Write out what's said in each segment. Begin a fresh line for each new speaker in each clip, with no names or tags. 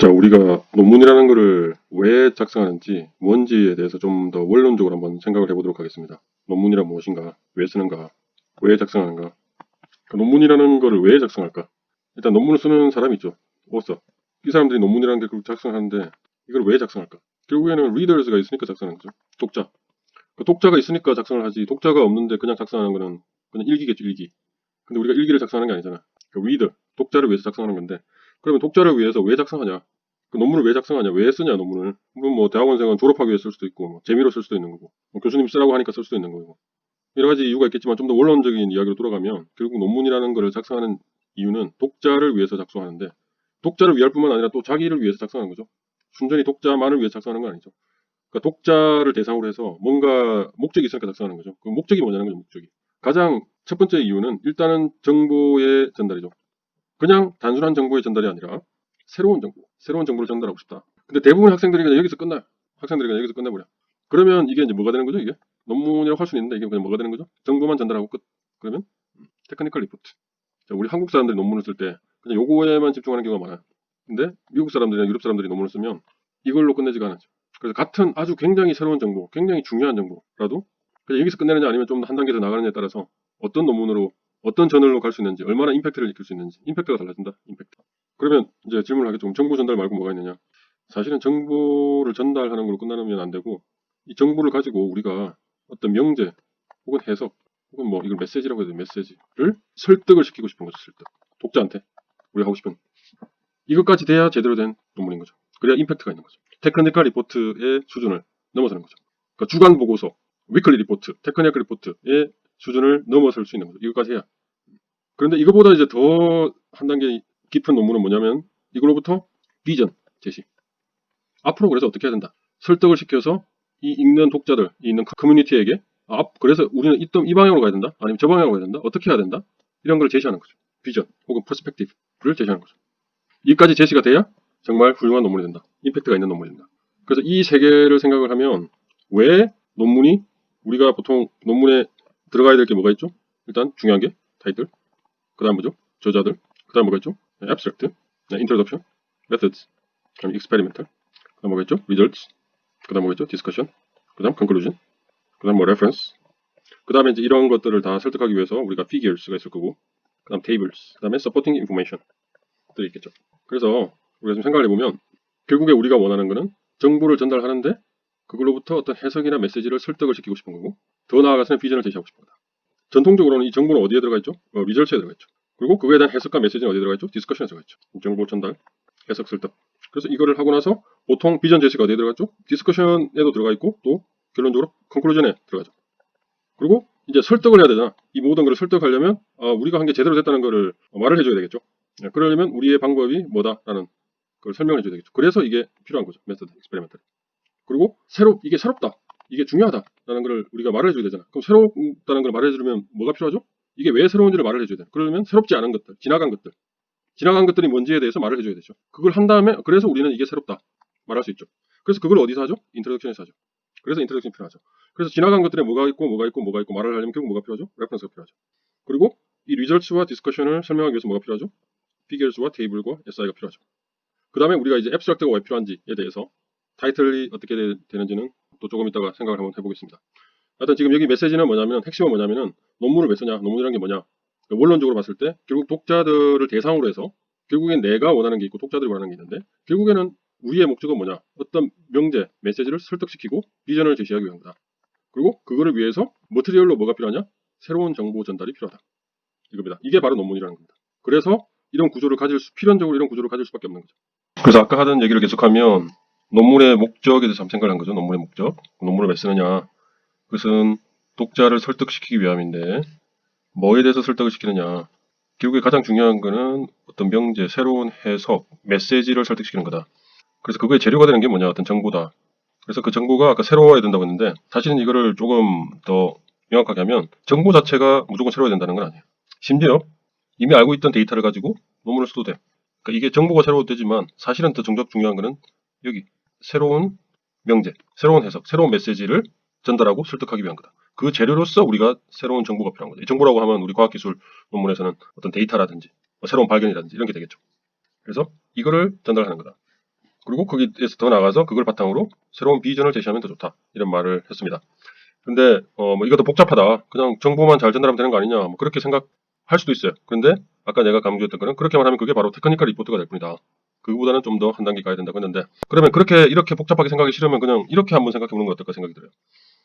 자, 우리가 논문이라는 거를 왜 작성하는지, 뭔지에 대해서 좀 더 원론적으로 한번 생각을 해보도록 하겠습니다. 논문이란 무엇인가, 왜 쓰는가, 왜 작성하는가. 논문이라는 거를 왜 작성할까? 일단 논문을 쓰는 사람이 있죠. 오서. 이 사람들이 논문이라는 게 결국 작성하는데 이걸 왜 작성할까? 결국에는 리더스가 있으니까 작성하는 거죠. 독자. 독자가 있으니까 작성을 하지, 독자가 없는데 그냥 작성하는 거는 그냥 일기겠죠, 일기. 근데 우리가 일기를 작성하는 게 아니잖아. 리더, 독자를 위해서 작성하는 건데, 그러면 독자를 위해서 왜 작성하냐? 그 논문을 왜 작성하냐? 왜 쓰냐, 논문을? 물론 뭐 대학원생은 졸업하기 위해 쓸 수도 있고, 뭐 재미로 쓸 수도 있는 거고, 뭐 교수님 쓰라고 하니까 쓸 수도 있는 거고, 여러 가지 이유가 있겠지만 좀 더 원론적인 이야기로 돌아가면 결국 논문이라는 거를 작성하는 이유는 독자를 위해서 작성하는데, 독자를 위할 뿐만 아니라 또 자기를 위해서 작성하는 거죠. 순전히 독자만을 위해서 작성하는 건 아니죠. 그러니까 독자를 대상으로 해서 뭔가 목적이 있으니까 작성하는 거죠. 그 목적이 뭐냐는 거죠, 목적이. 가장 첫 번째 이유는 일단은 정보의 전달이죠. 그냥 단순한 정보의 전달이 아니라 새로운 정보를 전달하고 싶다. 근데 대부분 학생들이 그냥 여기서 끝나요. 학생들이 그냥 여기서 끝내버려. 그러면 이게 이제 뭐가 되는 거죠, 이게? 논문이라고 할 수는 있는데 이게 그냥 뭐가 되는 거죠? 정보만 전달하고 끝. 그러면 테크니컬 리포트. 자, 우리 한국 사람들이 논문을 쓸 때 그냥 요거에만 집중하는 경우가 많아요. 근데 미국 사람들이나 유럽 사람들이 논문을 쓰면 이걸로 끝내지가 않아요. 그래서 같은 아주 굉장히 새로운 정보, 굉장히 중요한 정보라도 그냥 여기서 끝내느냐 아니면 좀 한 단계 더 나가느냐에 따라서 어떤 논문으로 어떤 저널로 갈 수 있는지, 얼마나 임팩트를 일으킬 수 있는지, 임팩트가 달라진다. 임팩트. 그러면 이제 질문을 하겠죠. 정보 전달 말고 뭐가 있느냐? 사실은 정보를 전달하는 걸로 끝나면 안 되고, 이 정보를 가지고 우리가 어떤 명제 혹은 해석 혹은 뭐 이걸 메시지라고 해야 돼, 메시지를 설득을 시키고 싶은 거죠. 설득. 독자한테 우리가 하고 싶은 이것까지 돼야 제대로 된 논문인 거죠. 그래야 임팩트가 있는 거죠. 테크니컬 리포트의 수준을 넘어서는 거죠. 그러니까 주간 보고서, 위클리 리포트, 테크니컬 리포트의 수준을 넘어설 수 있는 거죠. 이것까지 해야. 그런데 이거보다 이제 더 한 단계 깊은 논문은 뭐냐면 이걸로부터 비전 제시. 앞으로 그래서 어떻게 해야 된다. 설득을 시켜서 이 읽는 독자들, 이 있는 커뮤니티에게 그래서 우리는 이 방향으로 가야 된다. 아니면 저 방향으로 가야 된다. 어떻게 해야 된다. 이런 걸 제시하는 거죠. 비전 혹은 퍼스펙티브를 제시하는 거죠. 이까지 제시가 돼야 정말 훌륭한 논문이 된다. 임팩트가 있는 논문이 된다. 그래서 이 세 개를 생각을 하면 왜 논문이 우리가 보통 논문에 들어가야 될 게 뭐가 있죠? 일단 중요한 게 타이틀, 그 다음 뭐죠? 저자들, 그 다음 뭐가 있죠? abstract, introduction, methods, 그 다음 experimental, 그 다음 뭐가 있죠? results, 그 다음 뭐가 있죠? discussion, 그 다음 conclusion, 그 다음 뭐 reference, 그 다음에 이제 이런 것들을 다 설득하기 위해서 우리가 figures가 있을 거고, 그 다음 tables, 그 다음에 supporting information들이 있겠죠. 그래서 우리가 좀 생각을 해보면 결국에 우리가 원하는 거는 정보를 전달하는데 그걸로부터 어떤 해석이나 메시지를 설득을 시키고 싶은 거고, 더 나아가서는 비전을 제시하고 싶은 거다. 전통적으로는 이 정보는 어디에 들어가 있죠? 리절츠에 들어가 있죠. 그리고 그거에 대한 해석과 메시지는 어디에 들어가 있죠? 디스커션에 들어가 있죠. 정보 전달, 해석, 설득. 그래서 이거를 하고 나서 보통 비전 제시가 어디에 들어가 있죠? 디스커션에도 들어가 있고 또 결론적으로 컨클루전에 들어가죠. 그리고 이제 설득을 해야 되잖아. 이 모든 것을 설득하려면 우리가 한 게 제대로 됐다는 거를 말을 해줘야 되겠죠. 그러려면 우리의 방법이 뭐다라는 걸 설명해 줘야 되겠죠. 그래서 이게 필요한 거죠. 메소드, 익스페리멘탈. 그리고 이게 새롭다. 이게 중요하다라는 걸 우리가 말을 해줘야 되잖아. 그럼 새롭다는 걸 말해주려면 뭐가 필요하죠? 이게 왜 새로운지를 말을 해줘야 돼. 그러려면 새롭지 않은 것들, 지나간 것들이 뭔지에 대해서 말을 해줘야 되죠. 그걸 한 다음에 그래서 우리는 이게 새롭다 말할 수 있죠. 그래서 그걸 어디서 하죠? 인트로덕션에서 하죠. 그래서 인트로덕션이 필요하죠. 그래서 지나간 것들에 뭐가 있고 말을 하려면 결국 뭐가 필요하죠? 레퍼런스가 필요하죠. 그리고 이 리절츠와 디스커션을 설명하기 위해서 뭐가 필요하죠? 피겨스와 테이블과 SI가 필요하죠. 그 다음에 우리가 이제 앱스트랙트가 왜 필요한지에 대해서 타이틀이 어떻게 되는지는 또 조금 이따가 생각을 한번 해보겠습니다. 하여튼 지금 여기 메시지는 뭐냐면, 핵심은 뭐냐면은 논문을 왜 쓰냐, 논문이라는 게 뭐냐. 원론적으로 봤을 때 결국 독자들을 대상으로 해서 결국엔 내가 원하는 게 있고 독자들이 원하는 게 있는데 결국에는 우리의 목적은 뭐냐, 어떤 명제, 메시지를 설득시키고 비전을 제시하기 위한 거다. 그리고 그거를 위해서 머티리얼로 뭐가 필요하냐, 새로운 정보 전달이 필요하다. 이겁니다. 이게 바로 논문이라는 겁니다. 그래서 이런 구조를 필연적으로 이런 구조를 가질 수밖에 없는 거죠. 그래서 아까 하던 얘기를 계속하면 논문의 목적에 대해서 한번 생각을 한 거죠. 논문의 목적. 논문을 왜 쓰느냐. 그것은 독자를 설득시키기 위함인데 뭐에 대해서 설득을 시키느냐. 결국에 가장 중요한 거는 어떤 명제, 새로운 해석, 메시지를 설득시키는 거다. 그래서 그거의 재료가 되는 게 뭐냐. 어떤 정보다. 그래서 그 정보가 아까 새로워야 된다고 했는데 사실은 이거를 조금 더 명확하게 하면 정보 자체가 무조건 새로워야 된다는 건 아니에요. 심지어 이미 알고 있던 데이터를 가지고 논문을 써도 돼. 그러니까 이게 정보가 새로워도 되지만 사실은 더 정작 중요한 거는 여기 새로운 명제, 새로운 해석, 새로운 메시지를 전달하고 설득하기 위한 거다. 그 재료로서 우리가 새로운 정보가 필요한 거죠. 이 정보라고 하면 우리 과학기술 논문에서는 어떤 데이터라든지 새로운 발견이라든지 이런 게 되겠죠. 그래서 이거를 전달하는 거다. 그리고 거기에서 더 나가서 그걸 바탕으로 새로운 비전을 제시하면 더 좋다. 이런 말을 했습니다. 근데 뭐 이것도 복잡하다. 그냥 정보만 잘 전달하면 되는 거 아니냐. 뭐 그렇게 생각할 수도 있어요. 그런데 아까 내가 강조했던 거는 그렇게만 하면 그게 바로 테크니컬 리포트가 될 뿐이다. 그거보다는 좀 더 한 단계 가야 된다고 했는데 그러면 그렇게 이렇게 복잡하게 생각하기 싫으면 그냥 이렇게 한번 생각해 보는 건 어떨까 생각이 들어요.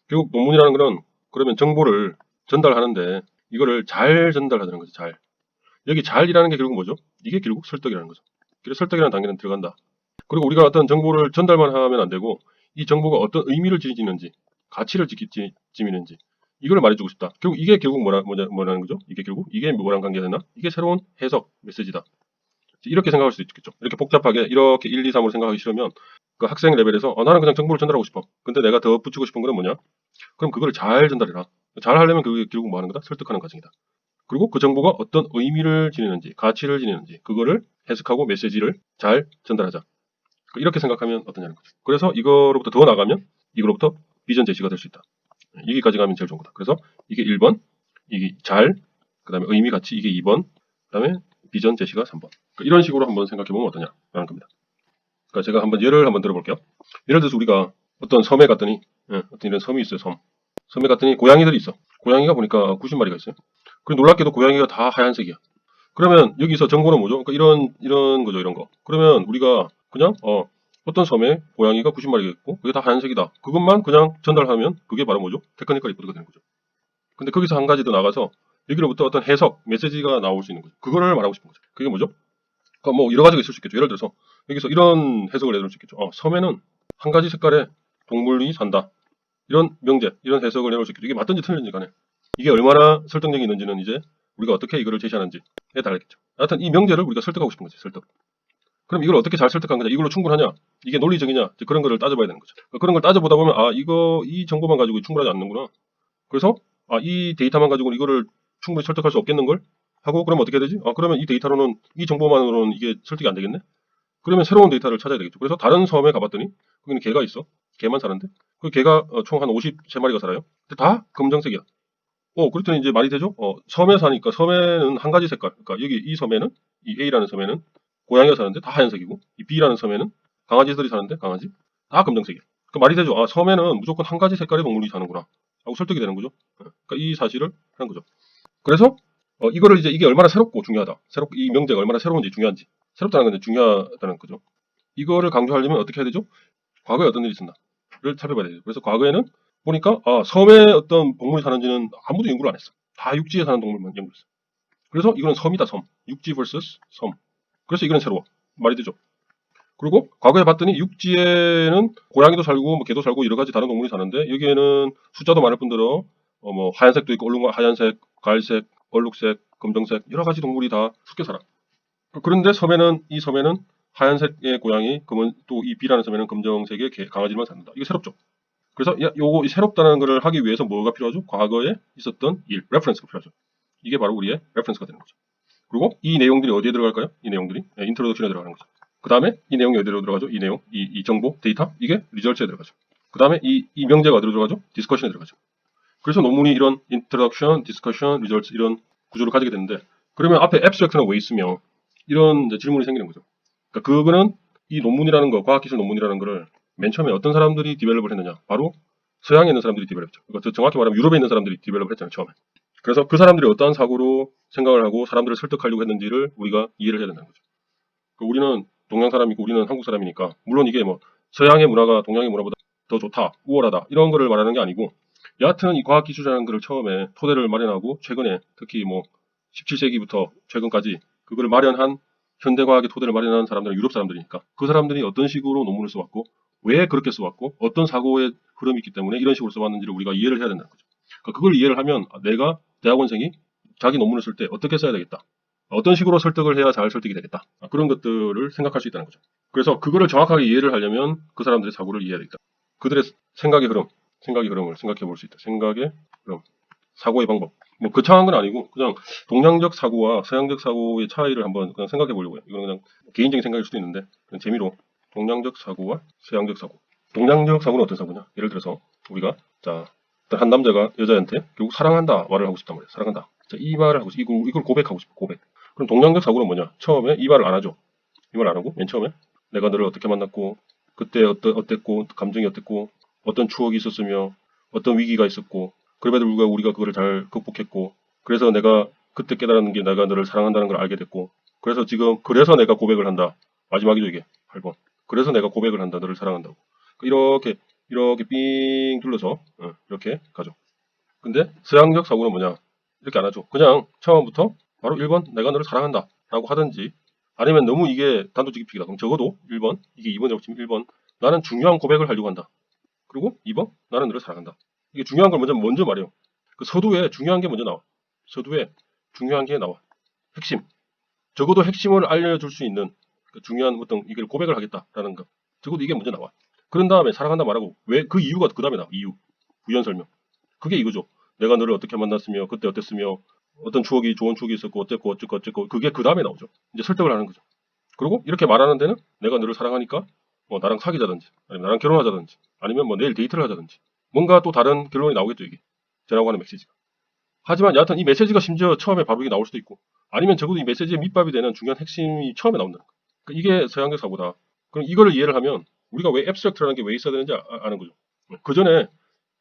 결국 논문이라는 거는 그러면 정보를 전달하는데 이거를 잘 전달하는 거죠. 잘. 여기 잘이라는 게 결국 뭐죠? 이게 결국 설득이라는 거죠. 그래서 설득이라는 단계는 들어간다. 그리고 우리가 어떤 정보를 전달만 하면 안 되고 이 정보가 어떤 의미를 지니는지 가치를 지니는지 이걸 말해주고 싶다. 결국 이게 결국 뭐라는 거죠? 이게 결국 이게 뭐랑 관계되나? 이게 새로운 해석 메시지다. 이렇게 생각할 수도 있겠죠. 이렇게 복잡하게 이렇게 1, 2, 3으로 생각하기 싫으면 그 학생 레벨에서 나는 그냥 정보를 전달하고 싶어. 근데 내가 더 붙이고 싶은 거는 뭐냐? 그럼 그거를 잘 전달해라. 잘 하려면 그게 결국 뭐 하는 거다? 설득하는 과정이다. 그리고 그 정보가 어떤 의미를 지니는지, 가치를 지니는지, 그거를 해석하고 메시지를 잘 전달하자. 이렇게 생각하면 어떠냐는 거죠. 그래서 이거로부터 더 나가면 이거로부터 비전 제시가 될 수 있다. 여기까지 가면 제일 좋은 거다. 그래서 이게 1번, 이게 잘, 그 다음에 의미, 가치, 이게 2번, 그 다음에 비전 제시가 3번. 이런 식으로 한번 생각해보면 어떠냐라는 겁니다. 그러니까 제가 한번 예를 한번 들어볼게요. 예를 들어서 우리가 어떤 섬에 갔더니, 어떤 이런 섬이 있어요, 섬. 섬에 갔더니 고양이들이 있어. 고양이가 보니까 90마리가 있어요. 그리고 놀랍게도 고양이가 다 하얀색이야. 그러면 여기서 정보는 뭐죠? 그러니까 이런 거죠, 이런 거. 그러면 우리가 그냥 어떤 섬에 고양이가 90마리가 있고 그게 다 하얀색이다. 그것만 그냥 전달하면 그게 바로 뭐죠? 테크니컬 리포트가 되는 거죠. 근데 거기서 한 가지 더 나가서 여기로부터 어떤 해석, 메시지가 나올 수 있는 거죠. 그거를 말하고 싶은 거죠. 그게 뭐죠? 그러니까 뭐 여러 가지가 있을 수 있겠죠. 예를 들어서 여기서 이런 해석을 내놓을 수 있겠죠. 섬에는 한 가지 색깔의 동물이 산다. 이런 명제, 이런 해석을 내놓을 수 있겠죠. 이게 맞든지 틀린지 간에 이게 얼마나 설득력이 있는지는 이제 우리가 어떻게 이거를 제시하는지에 달렸겠죠. 하여튼 이 명제를 우리가 설득하고 싶은 거지, 설득. 그럼 이걸 어떻게 잘 설득한 거냐? 이걸로 충분하냐? 이게 논리적이냐? 이제 그런 거를 따져봐야 되는 거죠. 그런 걸 따져보다 보면 이 정보만 가지고 충분하지 않는구나. 그래서 이 데이터만 가지고 이거를 충분히 설득할 수 없겠는 걸 하고 그러면 어떻게 해야 되지? 그러면 이 데이터로는 이 정보만으로는 이게 설득이 안 되겠네. 그러면 새로운 데이터를 찾아야 되겠죠. 그래서 다른 섬에 가봤더니 거기는 개가 있어. 개만 사는데 그 개가 총 한 53마리가 살아요. 근데 다 검정색이야. 그랬더니 이제 말이 되죠? 섬에 사니까 섬에는 한 가지 색깔. 그러니까 여기 이 섬에는 이 A라는 섬에는 고양이가 사는데 다 하얀색이고 이 B라는 섬에는 강아지들이 사는데 강아지 다 검정색이야. 그 말이 되죠? 섬에는 무조건 한 가지 색깔의 동물이 사는구나. 하고 설득이 되는 거죠. 그러니까 이 사실을 하는 거죠. 그래서 이거를 이제 이게 얼마나 새롭고 중요하다. 이 명제가 얼마나 새로운지 중요한지. 새롭다는 건 중요하다는 거죠. 이거를 강조하려면 어떻게 해야 되죠? 과거에 어떤 일이 있었나를 살펴봐야 되죠. 그래서 과거에는 보니까 섬에 어떤 동물이 사는지는 아무도 연구를 안 했어. 다 육지에 사는 동물만 연구했어. 그래서 이거는 섬이다, 섬. 육지 vs 섬. 그래서 이거는 새로워. 말이 되죠. 그리고 과거에 봤더니 육지에는 고양이도 살고 뭐 개도 살고 여러 가지 다른 동물이 사는데 여기에는 숫자도 많을 뿐더러 뭐 하얀색도 있고 하얀색, 갈색, 얼룩색, 검정색 여러 가지 동물이 다 섞여 살아. 그런데 이 섬에는 하얀색의 고양이, 또 이 B라는 섬에는 검정색의 강아지만 산다. 이거 새롭죠. 그래서 요거 새롭다는 것을 하기 위해서 뭐가 필요하죠? 과거에 있었던 일, 레퍼런스가 필요하죠. 이게 바로 우리의 레퍼런스가 되는 거죠. 그리고 이 내용들이 어디에 들어갈까요? 이 내용들이 인트로덕션에 들어가는 거죠. 그 다음에 이 내용이 어디로 들어가죠? 이 내용, 이 정보, 데이터, 이게 리절츠에 들어가죠. 그 다음에 이 명제가 어디로 들어가죠? 디스커션에 들어가죠. 그래서 논문이 이런 인트로덕션, 디스커션, 리절츠 이런 구조를 가지게 되는데 그러면 앞에 앱스트랙트는 왜 있으며 이런 질문이 생기는 거죠. 그러니까 그거는 이 논문이라는 거, 과학기술 논문이라는 거를 맨 처음에 어떤 사람들이 디벨롭을 했느냐? 바로 서양에 있는 사람들이 디벨롭했죠. 그러니까 정확히 말하면 유럽에 있는 사람들이 디벨롭을 했잖아요, 처음에. 그래서 그 사람들이 어떠한 사고로 생각을 하고 사람들을 설득하려고 했는지를 우리가 이해를 해야 된다는 거죠. 우리는 동양 사람이고 우리는 한국 사람이니까 물론 이게 뭐 서양의 문화가 동양의 문화보다 더 좋다, 우월하다 이런 거를 말하는 게 아니고 여하튼 이 과학기술이라는 거를 처음에 토대를 마련하고 최근에 특히 뭐 17세기부터 최근까지 그걸 마련한 현대과학의 토대를 마련한 사람들은 유럽 사람들이니까 그 사람들이 어떤 식으로 논문을 써왔고 왜 그렇게 써왔고 어떤 사고의 흐름이 있기 때문에 이런 식으로 써왔는지를 우리가 이해를 해야 된다는 거죠. 그러니까 그걸 이해를 하면 내가 대학원생이 자기 논문을 쓸 때 어떻게 써야 되겠다. 어떤 식으로 설득을 해야 잘 설득이 되겠다. 그런 것들을 생각할 수 있다는 거죠. 그래서 그거를 정확하게 이해를 하려면 그 사람들의 사고를 이해해야 되겠다. 그들의 생각의 흐름을 생각해 볼 수 있다. 생각의 흐름, 사고의 방법. 뭐 거창한 건 아니고 그냥 동양적 사고와 서양적 사고의 차이를 한번 그냥 생각해 보려고요. 이건 그냥 개인적인 생각일 수도 있는데 그냥 재미로 동양적 사고와 서양적 사고. 동양적 사고는 어떤 사고냐? 예를 들어서 우리가 어떤 한 남자가 여자한테 결국 사랑한다 말을 하고 싶단 말이에요. 사랑한다. 이 말을 하고 싶어. 이걸 고백하고 싶어. 고백. 그럼 동양적 사고는 뭐냐? 처음에 이 말을 안 하죠. 이 말 안 하고 맨 처음에 내가 너를 어떻게 만났고, 그때 어땠고, 감정이 어땠고, 어떤 추억이 있었으며, 어떤 위기가 있었고, 그럼에도 불구하고 우리가 그거를 잘 극복했고, 그래서 내가 그때 깨달은 게 내가 너를 사랑한다는 걸 알게 됐고, 그래서 내가 고백을 한다. 마지막이죠, 이게. 8번. 그래서 내가 고백을 한다. 너를 사랑한다고. 이렇게 삥 둘러서, 이렇게 가죠. 근데 서양적 사고는 뭐냐? 이렇게 안 하죠. 그냥 처음부터 바로 1번 내가 너를 사랑한다 라고 하든지, 아니면 너무 이게 단도직입적이다. 그럼 적어도 1번, 이게 2번이라고 치면 1번 나는 중요한 고백을 하려고 한다. 그리고 2번 나는 너를 사랑한다. 이게 중요한 걸 먼저 말해요. 그 서두에 중요한 게 먼저 나와. 서두에 중요한 게 나와. 핵심. 적어도 핵심을 알려줄 수 있는 그 중요한 어떤 이걸 고백을 하겠다라는 거. 적어도 이게 먼저 나와. 그런 다음에 사랑한다 말하고 왜 그 이유가 그 다음에 나와. 이유. 부연 설명. 그게 이거죠. 내가 너를 어떻게 만났으며 그때 어땠으며 어떤 추억이 좋은 추억이 있었고 어쨌고 그게 그 다음에 나오죠. 이제 설득을 하는 거죠. 그리고 이렇게 말하는 데는 내가 너를 사랑하니까 뭐 나랑 사귀자든지 아니면 나랑 결혼하자든지 아니면 뭐 내일 데이트를 하자든지 뭔가 또 다른 결론이 나오겠죠, 이게. 저라고 하는 메시지가. 하지만 여하튼 이 메시지가 심지어 처음에 바로 이게 나올 수도 있고, 아니면 적어도 이 메시지의 밑밥이 되는 중요한 핵심이 처음에 나온다는 거예요. 그러니까 이게 서양적 사고다. 그럼 이거를 이해를 하면 우리가 왜 앱스트랙트라는 게 왜 있어야 되는지 아는 거죠. 그 전에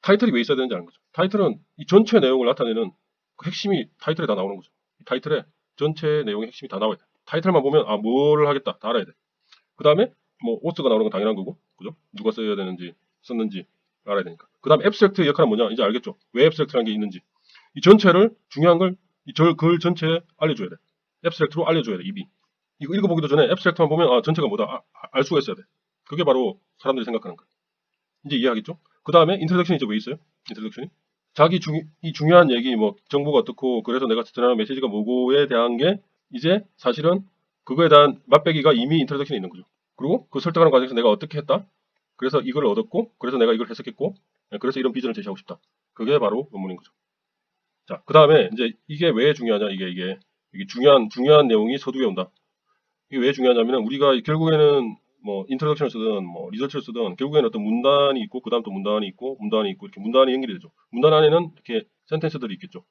타이틀이 왜 있어야 되는지 아는 거죠. 타이틀은 이 전체 내용을 나타내는 그 핵심이 타이틀에 다 나오는 거죠. 이 타이틀에 전체 내용의 핵심이 다 나와야 돼. 타이틀만 보면 뭐를 하겠다 다 알아야 돼. 그 다음에 뭐 오스가 나오는 건 당연한 거고, 그죠? 누가 써야 되는지 썼는지 알아야 되니까. 그 다음 앱스트랙트의 역할은 뭐냐? 이제 알겠죠? 왜 앱스트랙트라는 게 있는지. 이 전체를 중요한 걸 글 전체에 알려줘야 돼. 앱스트랙트로 알려줘야 돼. 입이. 이거 읽어보기도 전에 앱스트랙트만 보면 전체가 뭐다 알 수가 있어야 돼. 그게 바로 사람들이 생각하는 거야. 이제 이해하겠죠? 그 다음에 인트로덕션이 이제 왜 있어요? 인트로덕션이 이 중요한 얘기 뭐 정보가 어떻고 그래서 내가 전하는 메시지가 뭐고에 대한 게 이제 사실은 그거에 대한 맛배기가 이미 인트로덕션에 있는 거죠. 그리고 그 설득하는 과정에서 내가 어떻게 했다? 그래서 이걸 얻었고 그래서 내가 이걸 해석했고 그래서 이런 비전을 제시하고 싶다. 그게 바로 논문인 거죠. 자, 그 다음에 이제 이게 왜 중요하냐? 이게 중요한 내용이 서두에 온다. 이게 왜 중요하냐면은 우리가 결국에는 뭐 인트로덕션을 쓰든 뭐 리서치를 쓰든 결국에는 어떤 문단이 있고 그 다음 또 문단이 있고 이렇게 문단이 연결이 되죠. 문단 안에는 이렇게 센텐스들이 있겠죠.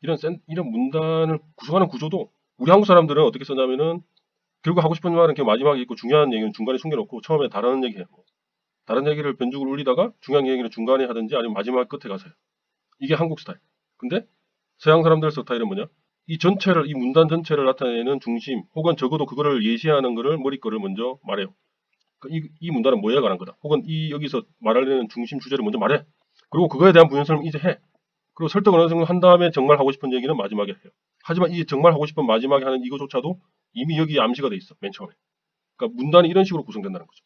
이런 문단을 구성하는 구조도 우리 한국 사람들은 어떻게 쓰냐면은 결국 하고 싶은 말은 그냥 마지막에 있고 중요한 얘기는 중간에 숨겨놓고 처음에 다른 얘기 해요. 다른 얘기를 변죽을 올리다가 중요한 얘기를 중간에 하든지 아니면 마지막 끝에 가서 해요. 이게 한국 스타일. 근데 서양 사람들 스타일은 뭐냐? 이 문단 전체를 나타내는 중심, 혹은 적어도 그거를 예시하는 거를 머릿거를 먼저 말해요. 이 문단은 뭐에 관한 거다. 혹은 여기서 말하려는 중심 주제를 먼저 말해. 그리고 그거에 대한 부연 설명 이제 해. 그리고 설득을 어느 정도 한 다음에 정말 하고 싶은 얘기는 마지막에 해요. 하지만 이 정말 하고 싶은 마지막에 하는 이거조차도 이미 여기 암시가 돼 있어. 맨 처음에. 그러니까 문단이 이런 식으로 구성된다는 거죠.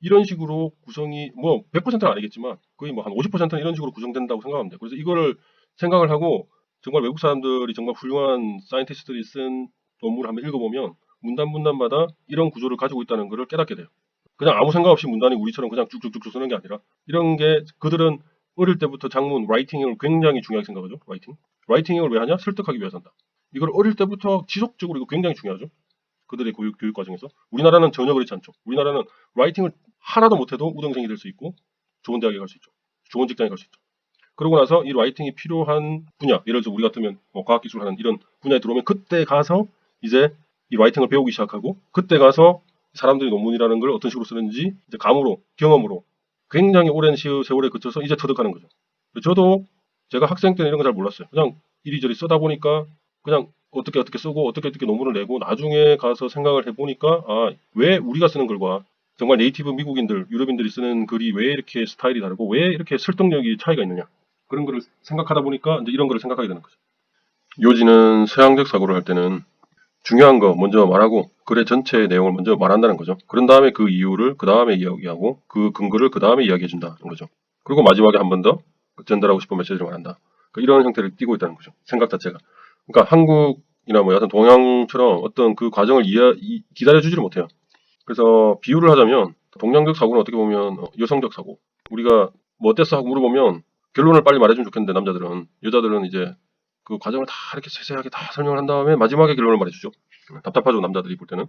이런 식으로 구성이 뭐 100%는 아니겠지만 거의 뭐 한 50%는 이런 식으로 구성된다고 생각하면 돼요. 그래서 이거를 생각을 하고 정말 외국 사람들이 정말 훌륭한 사이언티스트들이 쓴 논문을 한번 읽어보면 문단마다 이런 구조를 가지고 있다는 것을 깨닫게 돼요. 그냥 아무 생각 없이 문단이 우리처럼 그냥 쭉쭉쭉 쓰는 게 아니라 이런 게 그들은 어릴 때부터 장문, 라이팅을 굉장히 중요하게 생각하죠. 라이팅을 왜 하냐? 설득하기 위해서 한다. 이걸 어릴 때부터 지속적으로 이거 굉장히 중요하죠. 그들의 교육 과정에서. 우리나라는 전혀 그렇지 않죠. 우리나라는 라이팅을 하나도 못해도 우등생이 될 수 있고 좋은 대학에 갈 수 있죠. 좋은 직장에 갈 수 있죠. 그러고 나서 이 라이팅이 필요한 분야, 예를 들어서 우리 같으면 뭐 과학기술 하는 이런 분야에 들어오면 그때 가서 이제 이 라이팅을 배우기 시작하고 그때 가서 사람들이 논문이라는 걸 어떤 식으로 쓰는지 이제 감으로, 경험으로 굉장히 오랜 세월에 거쳐서 이제 터득하는 거죠. 저도 제가 학생 때는 이런 거 잘 몰랐어요. 그냥 이리저리 쓰다 보니까 그냥 어떻게 쓰고 어떻게 논문을 내고 나중에 가서 생각을 해보니까 왜 우리가 쓰는 글과 정말 네이티브 미국인들, 유럽인들이 쓰는 글이 왜 이렇게 스타일이 다르고 왜 이렇게 설득력이 차이가 있느냐. 그런 거를 생각하다 보니까 이제 이런 거를 생각하게 되는 거죠. 요지는 서양적 사고를 할 때는 중요한 거 먼저 말하고 글의 전체의 내용을 먼저 말한다는 거죠. 그런 다음에 그 이유를 그 다음에 이야기하고 그 근거를 그 다음에 이야기해준다는 거죠. 그리고 마지막에 한 번 더 전달하고 싶은 메시지를 말한다. 그러니까 이런 형태를 띠고 있다는 거죠. 생각 자체가. 그러니까 한국이나 뭐 여튼 동양처럼 어떤 그 과정을 기다려주지를 못해요. 그래서 비유를 하자면 동양적 사고는 어떻게 보면 여성적 사고. 우리가 뭐 어땠어 하고 물어보면 결론을 빨리 말해주면 좋겠는데 여자들은 이제 그 과정을 다 이렇게 세세하게 다 설명을 한 다음에 마지막에 결론을 말해주죠. 답답하죠, 남자들이 볼 때는.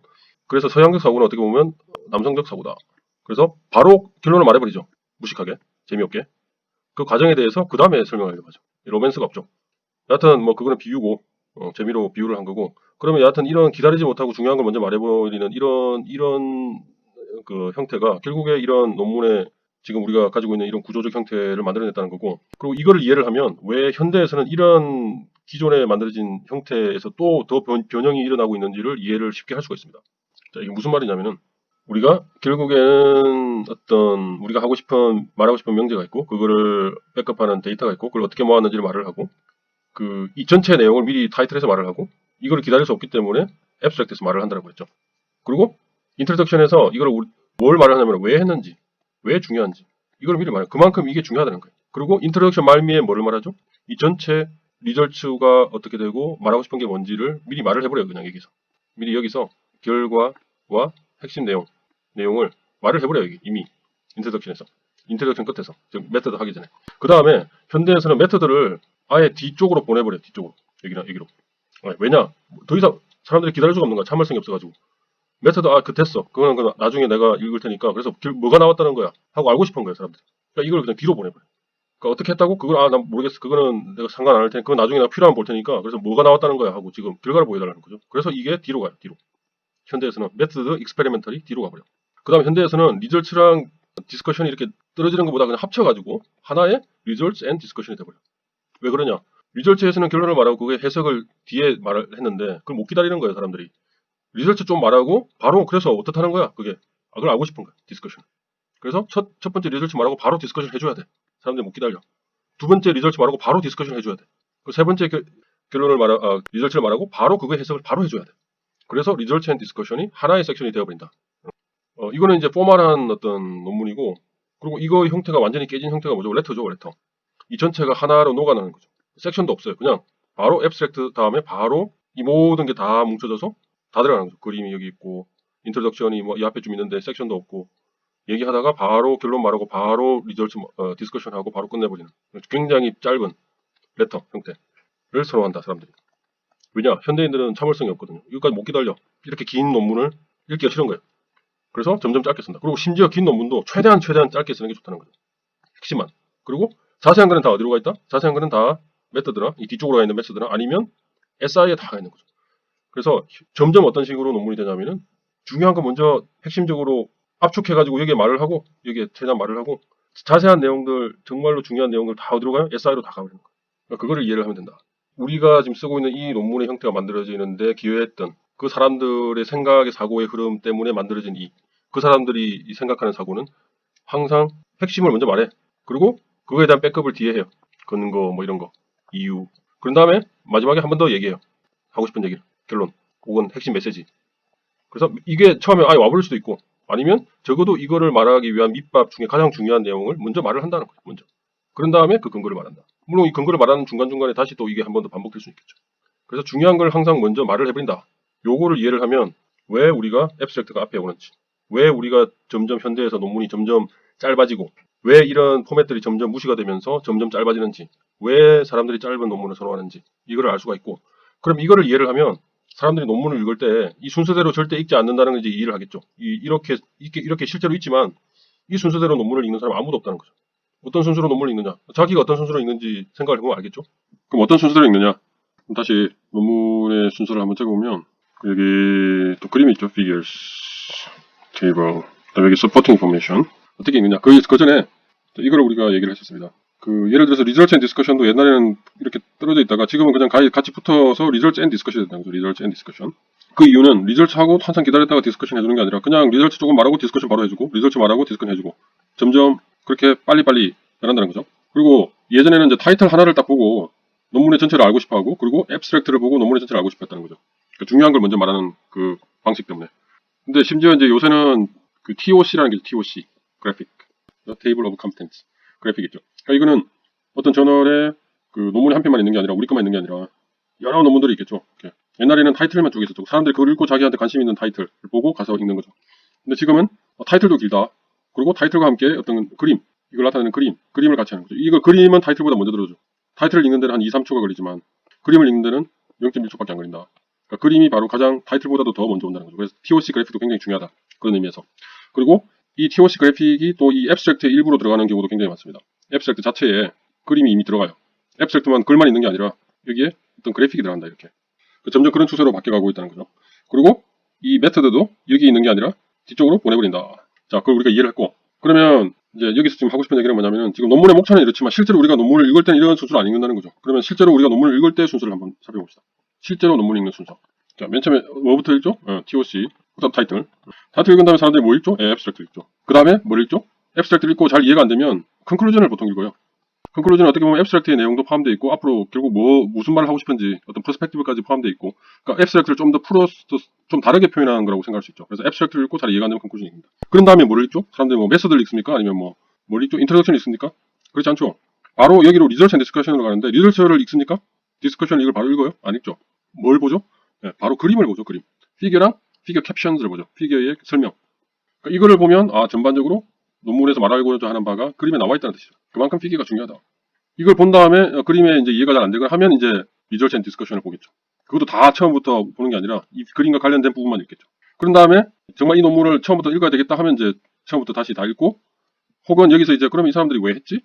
그래서 서양적 사고는 어떻게 보면 남성적 사고다. 그래서 바로 결론을 말해버리죠. 무식하게, 재미없게. 그 과정에 대해서 그 다음에 설명하려고 하죠. 로맨스가 없죠. 여하튼 뭐 그거는 비유고 재미로 비유를 한 거고, 그러면 여하튼 이런 기다리지 못하고 중요한 걸 먼저 말해버리는 이런 그 형태가 결국에 이런 논문에 지금 우리가 가지고 있는 이런 구조적 형태를 만들어냈다는 거고, 그리고 이거를 이해를 하면 왜 현대에서는 이런 기존에 만들어진 형태에서 또 더 변형이 일어나고 있는지를 이해를 쉽게 할 수가 있습니다. 자, 이게 무슨 말이냐면은 우리가 결국에는 어떤 우리가 말하고 싶은 명제가 있고, 그거를 백업하는 데이터가 있고, 그걸 어떻게 모았는지를 말을 하고, 그 이 전체 내용을 미리 타이틀에서 말을 하고, 이거를 기다릴 수 없기 때문에 앱스트랙트에서 말을 한다고 했죠. 그리고 인트로덕션에서 이걸 뭘 말을 하냐면 왜 했는지, 왜 중요한지 이걸 미리 말해요. 그만큼 이게 중요하다는 거예요. 그리고 인트로덕션 말미에 뭐를 말하죠? 이 전체 리절츠가 어떻게 되고 말하고 싶은 게 뭔지를 미리 말을 해버려요. 그냥 여기서 미리 여기서 결과와 핵심 내용을 말을 해버려요. 이미 인트로덕션 끝에서 즉 메터드 하기 전에. 그 다음에 현대에서는 메터드를 아예 뒤쪽으로 보내버려요. 뒤쪽으로 여기로. 왜냐? 더 이상 사람들이 기다릴 수가 없는 거야. 참을성이 없어가지고. 메터드 됐어. 그거는 나중에 내가 읽을 테니까. 그래서 뭐가 나왔다는 거야 하고 알고 싶은 거예요, 사람들이. 그러니까 이걸 그냥 뒤로 보내버려. 그러니까 어떻게 했다고? 그걸 난 모르겠어. 그거는 내가 상관 안 할 테니까. 그건 나중에 내가 필요하면 볼 테니까. 그래서 뭐가 나왔다는 거야 하고 지금 결과를 보여달라는 거죠. 그래서 이게 뒤로 가요. 뒤로. 현대에서는 메터드 익스페리멘털이 뒤로 가버려. 그 다음에 현대에서는 리절츠랑 디스커션이 이렇게 떨어지는 것보다 그냥 합쳐가지고 하나의 리절츠 앤 디스커션이 돼버려. 왜 그러냐? 리절츠에서는 결론을 말하고 그게 해석을 뒤에 말을 했는데 그걸 못 기다리는 거예요, 사람들이. 리절츠 좀 말하고 바로 그래서 어떻다는 거야, 그게. 그걸 알고 싶은 거야, 디스커션. 그래서 첫 번째 리절츠 말하고 바로 디스커션 해줘야 돼. 사람들이 못 기다려. 두 번째 리절츠 말하고 바로 디스커션 해줘야 돼. 그 세 번째 리절츠를 말하고 바로 그거 해석을 바로 해줘야 돼. 그래서 리절츠 앤 디스커션이 하나의 섹션이 되어버린다. 이거는 이제 포멀한 어떤 논문이고, 그리고 이거 형태가 완전히 깨진 형태가 뭐죠? 레터죠, 레터. 이 전체가 하나로 녹아나는 거죠. 섹션도 없어요. 그냥 바로 앱스트랙트 다음에 바로 이 모든 게 다 뭉쳐져서 다 들어가는 거죠. 그림이 여기 있고, 인트로덕션이 뭐 이 앞에 좀 있는데 섹션도 없고, 얘기하다가 바로 결론 말하고 바로 리절트 디스커션하고 바로 끝내버리는 굉장히 짧은 레터 형태를 선호한다, 사람들이. 왜냐? 현대인들은 참을성이 없거든요. 이거까지 못 기다려. 이렇게 긴 논문을 읽기가 싫은 거예요. 그래서 점점 짧게 쓴다. 그리고 심지어 긴 논문도 최대한 짧게 쓰는 게 좋다는 거죠. 핵심만. 그리고 자세한 거는 다 어디로 가 있다? 자세한 거는 다 메서드나 이 뒤쪽으로 가 있는 메서드나 아니면 SI에 다 가 있는 거죠. 그래서 점점 어떤 식으로 논문이 되냐면은 중요한 거 먼저 핵심적으로 압축해가지고 여기에 말을 하고 여기에 최대한 말을 하고 자세한 내용들 정말로 중요한 내용들 다 어디로 가요? SI로 다 가버리는 거예요. 그러니까 그거를 이해를 하면 된다. 우리가 지금 쓰고 있는 이 논문의 형태가 만들어지는데 기여했던 그 사람들의 생각의 사고의 흐름 때문에 만들어진 그 사람들이 생각하는 사고는 항상 핵심을 먼저 말해. 그리고 그거에 대한 백업을 뒤에 해요. 근거 뭐 이런 거, 이유. 그런 다음에 마지막에 한 번 더 얘기해요. 하고 싶은 얘기를, 결론, 혹은 핵심 메시지. 그래서 이게 처음에 아예 와버릴 수도 있고, 아니면 적어도 이거를 말하기 위한 밑밥 중에 가장 중요한 내용을 먼저 말을 한다는 거죠. 먼저. 그런 다음에 그 근거를 말한다. 물론 이 근거를 말하는 중간중간에 다시 또 이게 한 번 더 반복될 수 있겠죠. 그래서 중요한 걸 항상 먼저 말을 해버린다. 요거를 이해를 하면 왜 우리가 앱스트랙트가 앞에 오는지, 왜 우리가 점점 현대에서 논문이 점점 짧아지고, 왜 이런 포맷들이 점점 무시가 되면서 점점 짧아지는지, 왜 사람들이 짧은 논문을 선호하는지 이거를 알 수가 있고, 그럼 이거를 이해를 하면 사람들이 논문을 읽을 때 이 순서대로 절대 읽지 않는다는 걸 이제 이해를 하겠죠. 이렇게 실제로 있지만 이 순서대로 논문을 읽는 사람 아무도 없다는 거죠. 어떤 순서로 논문을 읽느냐, 자기가 어떤 순서로 읽는지 생각을 해보면 알겠죠. 그럼 어떤 순서대로 읽느냐, 다시 논문의 순서를 한번 적어보면 여기 또 그림이 있죠. figures, table, 그다음에 여기 supporting information. 어떻게 읽느냐, 그 전에 이걸 우리가 얘기를 했었습니다. 예를 들어서 리절츠 앤 디스커션도 옛날에는 이렇게 떨어져 있다가 지금은 그냥 같이 붙어서 리절츠 앤 디스커션이 된다는 거죠. 리절츠 앤 디스커션. 그 이유는 리절츠하고 한참 기다렸다가 디스커션 해주는 게 아니라 그냥 리절츠 조금 말하고 디스커션 바로 해주고, 리절츠 말하고 디스커션 해주고, 점점 그렇게 빨리빨리 변한다는 거죠. 그리고 예전에는 이제 타이틀 하나를 딱 보고 논문의 전체를 알고 싶어 하고, 그리고 앱스트랙트를 보고 논문의 전체를 알고 싶어 했다는 거죠. 그러니까 중요한 걸 먼저 말하는 그 방식 때문에. 근데 심지어 이제 요새는 그 TOC라는 게 TOC, 그래픽, Table of Contents, 그래픽 있죠. 그러니까 이거는 어떤 저널에 그 논문이 한 편만 있는 게 아니라 우리 것만 있는 게 아니라 여러 논문들이 있겠죠. 이렇게. 옛날에는 타이틀만 쭉 있었죠. 사람들이 그걸 읽고 자기한테 관심 있는 타이틀을 보고 가서 읽는 거죠. 근데 지금은 타이틀도 길다. 그리고 타이틀과 함께 어떤 그림, 이걸 나타내는 그림을 같이 하는 거죠. 이거 그림은 타이틀보다 먼저 들어오죠. 타이틀을 읽는 데는 한 2, 3초가 걸리지만 그림을 읽는 데는 0.1초밖에 안 걸린다. 그러니까 그림이 바로 가장 타이틀보다도 더 먼저 온다는 거죠. 그래서 TOC 그래픽도 굉장히 중요하다. 그런 의미에서. 그리고 이 TOC 그래픽이 또 이 앱스트랙트의 일부로 들어가는 경우도 굉장히 많습니다. 앱스트랙트 자체에 그림이 이미 들어가요. 앱스트랙트만 글만 있는 게 아니라 여기에 어떤 그래픽이 들어간다, 이렇게. 점점 그런 추세로 바뀌어가고 있다는 거죠. 그리고 이 메터드도 여기 있는 게 아니라 뒤쪽으로 보내버린다. 자, 그걸 우리가 이해를 했고, 그러면 이제 여기서 지금 하고 싶은 얘기는 뭐냐면은 지금 논문의 목차는 이렇지만 실제로 우리가 논문을 읽을 때는 이런 순서를 안 읽는다는 거죠. 그러면 실제로 우리가 논문을 읽을 때 순서를 한번 살펴봅시다. 실제로 논문 읽는 순서. 자, 맨 처음에 뭐부터 읽죠? TOC, 그다음 타이틀. 타이틀 읽은 다음에 사람들이 뭐 읽죠? 애브스트랙트 읽죠. 그 다음에 뭘 읽죠? 애브스트랙트 읽고 잘 이해가 안 되면 컨클루전을 보통 읽어요. 컨클루전은 어떻게 보면 애브스트랙트의 내용도 포함되어 있고 앞으로 결국 무슨 말을 하고 싶은지 어떤 퍼스펙티브까지 포함되어 있고, 그러니까 애브스트랙트를 좀 더 풀어서 좀 다르게 표현하는 거라고 생각할 수 있죠. 그래서 애브스트랙트를 읽고 잘 이해가 안 되면 컨클루전 읽습니다. 그런 다음에 뭘 읽죠? 사람들이 뭐 메소드를 읽습니까? 아니면 뭘 읽죠? 인트로덕션을 읽습니까? 그렇지 않죠. 바로 여기로 리서치 앤 디스커션으로 가는데 리서치를 읽습니까? 디스커션을 이걸 바로 읽어요? 안 읽죠. 뭘 보죠? 네, 바로 그림을 보죠. 그림. 피겨랑 피겨 캡션을 보죠. 피겨의 설명. 그러니까 이거를 보면 전반적으로 논문에서 말하고자 하는 바가 그림에 나와 있다는 뜻이죠. 그만큼 피겨가 중요하다. 이걸 본 다음에 그림에 이제 이해가 잘 안 되거나 하면 이제 리서치 앤 디스커션을 보겠죠. 그것도 다 처음부터 보는 게 아니라 이 그림과 관련된 부분만 읽겠죠. 그런 다음에 정말 이 논문을 처음부터 읽어야 되겠다 하면 이제 처음부터 다시 다 읽고, 혹은 여기서 이제 그럼 이 사람들이 왜 했지?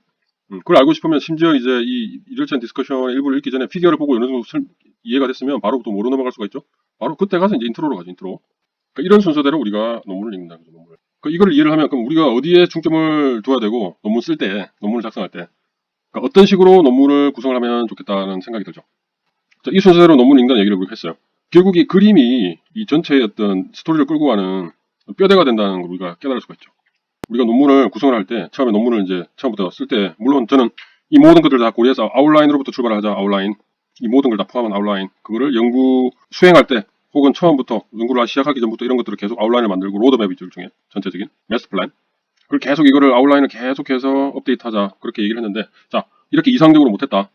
그걸 알고 싶으면 심지어 이제 이 리서치 앤 디스커션의 일부를 읽기 전에 피겨를 보고 어느 정도 이해가 됐으면 바로 또 뭐로 넘어갈 수가 있죠? 바로 그때 가서 이제 인트로로 가죠. 인트로. 그러니까 이런 순서대로 우리가 논문을 읽는다는 거죠. 논문을. 그러니까 이걸 이해를 하면 그럼 우리가 어디에 중점을 둬야 되고 논문 쓸 때, 논문을 작성할 때 그러니까 어떤 식으로 논문을 구성을 하면 좋겠다는 생각이 들죠. 자, 이 순서대로 논문을 읽는다는 얘기를 우리가 했어요. 결국 이 그림이 이 전체의 어떤 스토리를 끌고 가는 뼈대가 된다는 걸 우리가 깨달을 수가 있죠. 우리가 논문을 구성을 할 때 처음에 논문을 이제 처음부터 쓸 때 물론 저는 이 모든 것들을 다 고려해서 아웃라인으로부터 출발하자. 아웃라인. 이 모든 걸 다 포함한 아웃라인. 그거를 연구 수행할 때 혹은 처음부터 연구를 시작하기 전부터 이런 것들을 계속 아웃라인을 만들고 로드맵이죠. 일종의 전체적인 마스터 플랜. 그걸 계속 이거를 아웃라인을 계속해서 업데이트하자. 그렇게 얘기를 했는데, 자, 이렇게 이상적으로 못했다.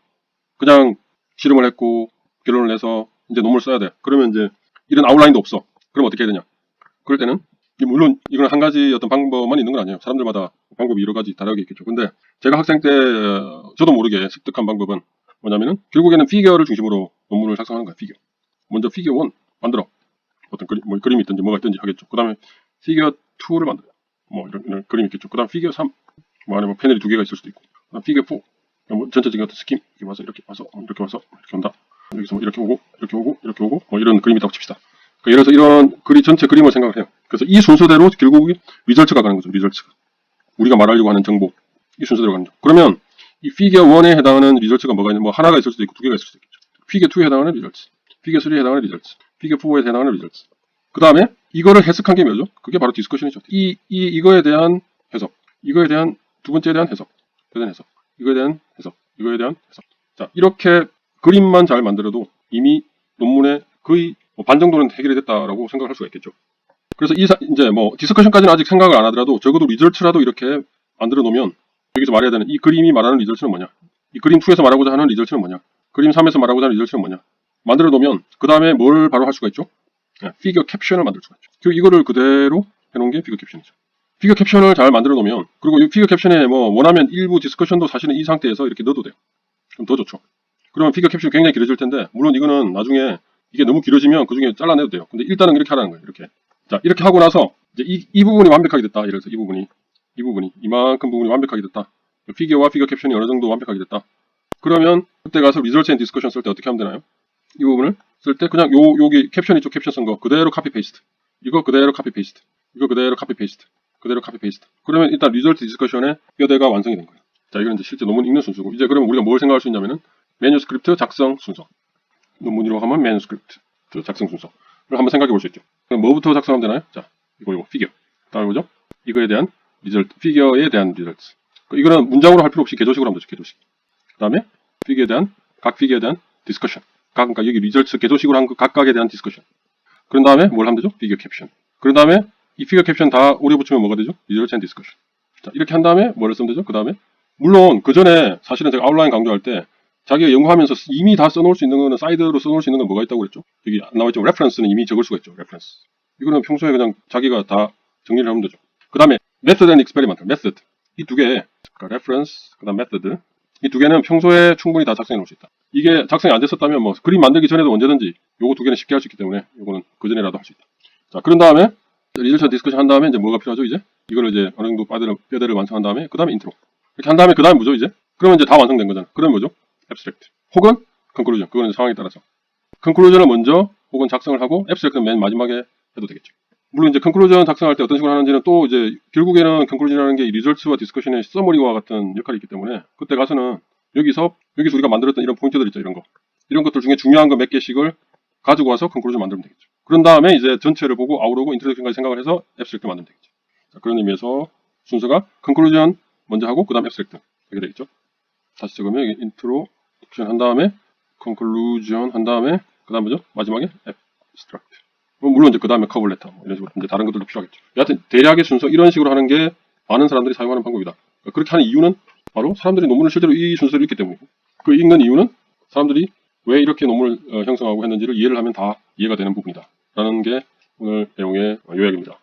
그냥 실험을 했고 결론을 내서 이제 논문을 써야 돼. 그러면 이제 이런 아웃라인도 없어. 그럼 어떻게 해야 되냐? 그럴 때는 물론 이건 한 가지 어떤 방법만 있는 건 아니에요. 사람들마다 방법이 여러 가지 다르게 있겠죠. 근데 제가 학생 때 저도 모르게 습득한 방법은 뭐냐면은 결국에는 피겨를 중심으로 논문을 작성하는 거야. 피겨. 먼저 피겨 1 만들어. 어떤 그림이 있든지 뭐가 있든지 하겠죠. 그 다음에 피겨 2를 만들어요. 이런 그림이 있겠죠. 그 다음 피겨 3 아니면 패널이 2개가 있을 수도 있고, 그 다음 피겨 4 전체적인 어떤 스킨 이렇게 와서 이렇게 와서 이렇게 와서 이렇게 온다. 여기서 이렇게 오고 이렇게 오고 이렇게 오고 이런 그림이 있다고 칩시다. 예를 들어서 이런 전체 그림을 생각을 해요. 그래서 이 순서대로 결국 리절츠가 가는 거죠. 리절츠가. 우리가 말하려고 하는 정보. 이 순서대로 가는 거죠. 그러면 이 피겨 1에 해당하는 리절츠가 뭐가 있냐? 하나가 있을 수도 있고 2개가 있을 수도 있겠죠. 피겨 2에 해당하는 리절츠. 피겨 3에 해당하는 리절츠. 피겨 4에 해당하는 리절츠. 그 다음에 이거를 해석한 게 뭐죠? 그게 바로 디스커션이죠. 이거에 대한 해석. 이거에 대한 두 번째에 대한 해석. 이거에 대한 해석. 이거에 대한 해석. 자, 이렇게 그림만 잘 만들어도 이미 논문의 거의 반 정도는 해결이 됐다라고 생각할 수가 있겠죠. 그래서 이제 디스커션까지는 아직 생각을 안 하더라도 적어도 리절츠라도 이렇게 만들어 놓으면 여기서 말해야 되는 이 그림이 말하는 리절츠는 뭐냐? 이 그림 2에서 말하고자 하는 리절츠는 뭐냐? 그림 3에서 말하고자 하는 리절츠는 뭐냐? 만들어 놓으면 그 다음에 뭘 바로 할 수가 있죠? 피겨 캡션을 만들 수가 있죠. 결국 이거를 그대로 해놓은 게 피겨 캡션이죠. 피겨 캡션을 잘 만들어 놓으면, 그리고 이 피겨 캡션에 원하면 일부 디스커션도 사실은 이 상태에서 이렇게 넣어도 돼요. 그럼 더 좋죠. 그러면 피겨 캡션이 굉장히 길어질 텐데, 물론 이거는 나중에 이게 너무 길어지면 그 중에 잘라내도 돼요. 근데 일단은 이렇게 하라는 거예요. 이렇게. 자, 이렇게 하고 나서 이제 이 부분이 완벽하게 됐다. 예를 들어서 이 부분이 이만큼 부분이 완벽하게 됐다. 피겨와 피겨 캡션이 어느 정도 완벽하게 됐다. 그러면 그때 가서 리서치 앤 디스커션 쓸 때 어떻게 하면 되나요? 이 부분을 쓸 때 그냥 여기 캡션 있죠? 캡션 쓴 거 그대로 카피 페이스트. 이거 그대로 카피 페이스트. 이거 그대로 카피 페이스트. 그대로 카피 페이스트. 그러면 일단 리서치 디스커션의 뼈대가 완성이 된 거예요. 자, 이건 이제 실제 논문 읽는 순서고, 이제 그러면 우리가 뭘 생각할 수 있냐면은 매뉴스크립트 작성 순서. 논문이라고 하면 매뉴스크립트 작성 순서를 한번 생각해 볼 수 있죠. 그럼 뭐부터 작성하면 되나요? 자, 이거 피겨. 다음에 뭐죠? 이거에 대한 리절트, 피겨에 대한 리절트. 이거는 문장으로 할 필요 없이 개조식으로 하면 되죠. 개조식. 그 다음에 각 피겨에 대한 디스커션. 그러니까 여기 리절트 개조식으로 한 각각에 대한 디스커션. 그런 다음에 뭘 하면 되죠? 피겨 캡션. 그런 다음에 이 피겨 캡션 다 오래 붙이면 뭐가 되죠? 리절트 앤 디스커션. 자, 이렇게 한 다음에 뭐를 쓰면 되죠? 그 다음에 물론 그 전에 사실은 제가 아웃라인 강조할 때 자기가 연구하면서 이미 다 써놓을 수 있는 거는 사이드로 써놓을 수 있는 건 뭐가 있다고 그랬죠? 여기 안 나와있지만 레퍼런스는 이미 적을 수가 있죠. 레퍼런스. 이거는 평소에 그냥 자기가 다 정리를 하면 되죠. 그 다음에 메소드 앤 익스페리먼트. 메소드. 이 두 개, 그러니까 레퍼런스, 그 다음 메소드. 이 두 개는 평소에 충분히 다 작성해 놓을 수 있다. 이게 작성이 안 됐었다면 그림 만들기 전에도 언제든지 요거 두 개는 쉽게 할 수 있기 때문에 요거는 그 전에라도 할 수 있다. 자, 그런 다음에 리서치 디스커션 한 다음에 이제 뭐가 필요하죠? 이제 이걸 이제 어느 정도 뼈대를 완성한 다음에 그 다음에 인트로. 이렇게 한 다음에 그 다음에 뭐죠? 이제 그러면 이제 다 완성된 거잖아. 그러면 뭐죠? abstract 혹은 conclusion. 그거는 상황에 따라서 conclusion을 먼저 혹은 작성을 하고 abstract는 맨 마지막에 해도 되겠죠. 물론 이제 컨클루전 작성할 때 어떤 식으로 하는지는 또 이제 결국에는 컨클루전이라는 게 리절츠와 디스커션의 서머리와 같은 역할이 있기 때문에 그때 가서는 여기서 우리가 만들었던 이런 포인트들 있죠. 이런 것들 중에 중요한 거 몇 개씩을 가지고 와서 컨클루전 만들면 되겠죠. 그런 다음에 이제 전체를 보고 아웃오고 인트로덕션까지 생각을 해서 앱스트랙트 만들면 되겠죠. 자, 그런 의미에서 순서가 컨클루전 먼저 하고 그 다음 앱스트랙트 하게 되겠죠. 다시 적으면 여기 인트로덕션 한 다음에 컨클루전 한 다음에 그 다음 뭐죠? 마지막에 앱스트랙트. 물론 이제 그 다음에 커블레터 이런 식으로 이제 다른 것들도 필요하겠죠. 여하튼 대략의 순서 이런 식으로 하는 게 많은 사람들이 사용하는 방법이다. 그렇게 하는 이유는 바로 사람들이 논문을 실제로 이 순서를 읽기 때문이고 그 읽는 이유는 사람들이 왜 이렇게 논문을 형성하고 했는지를 이해를 하면 다 이해가 되는 부분이다. 라는 게 오늘 내용의 요약입니다.